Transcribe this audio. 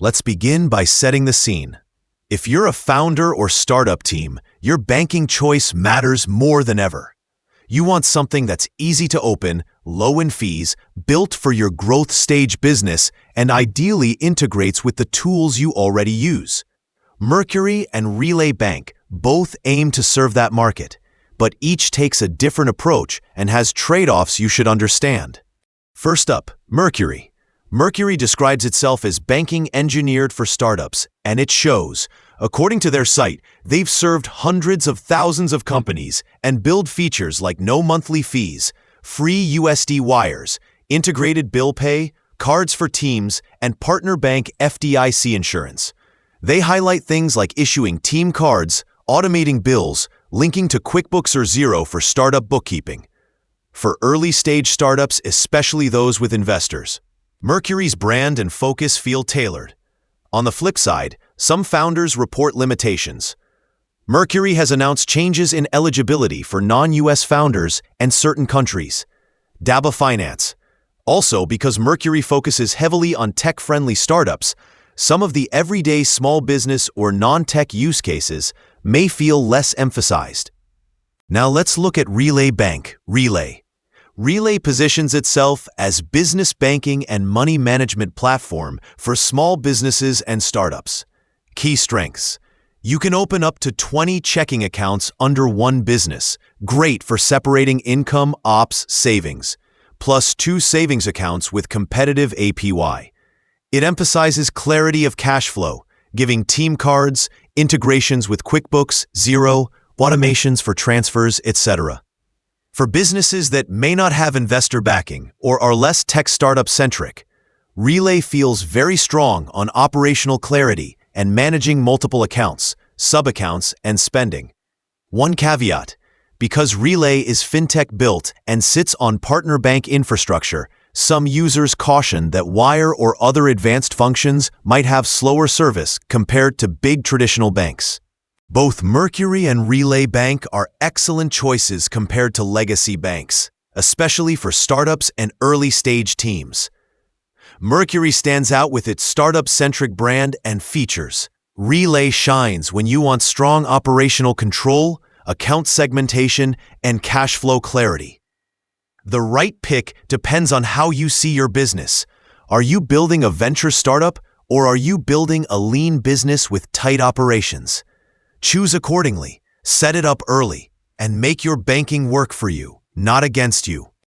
Let's begin by setting the scene. If you're a founder or startup team, your banking choice matters more than ever. You want something that's easy to open, low in fees, built for your growth stage business, and ideally integrates with the tools you already use. Mercury and Relay Bank both aim to serve that market, but each takes a different approach and has trade-offs you should understand. First up, Mercury. Mercury describes itself as banking engineered for startups, and it shows. According to their site, they've served hundreds of thousands of companies and build features like no monthly fees, free USD wires, integrated bill pay, cards for teams, and partner bank FDIC insurance. They highlight things like issuing team cards, automating bills, linking to QuickBooks or Xero for startup bookkeeping. For early-stage startups, especially those with investors, Mercury's brand and focus feel tailored. On the flip side, some founders report limitations. Mercury has announced changes in eligibility for non-US founders and certain countries. DABA Finance. Also, because Mercury focuses heavily on tech-friendly startups, some of the everyday small business or non-tech use cases may feel less emphasized. Now let's look at Relay Bank, Relay. Relay positions itself as business banking and money management platform for small businesses and startups. Key strengths. You can open up to 20 checking accounts under one business, great for separating income, ops, savings, plus 2 savings accounts with competitive APY. It emphasizes clarity of cash flow, giving team cards, integrations with QuickBooks, Xero, automations for transfers, etc. For businesses that may not have investor backing or are less tech startup-centric, Relay feels very strong on operational clarity and managing multiple accounts, sub-accounts, and spending. One caveat: because Relay is fintech built and sits on partner bank infrastructure, some users caution that wire or other advanced functions might have slower service compared to big traditional banks. Both Mercury and Relay Bank are excellent choices compared to legacy banks, especially for startups and early-stage teams. Mercury stands out with its startup-centric brand and features. Relay shines when you want strong operational control, account segmentation, and cash flow clarity. The right pick depends on how you see your business. Are you building a venture startup, or are you building a lean business with tight operations? Choose accordingly, set it up early, and make your banking work for you, not against you.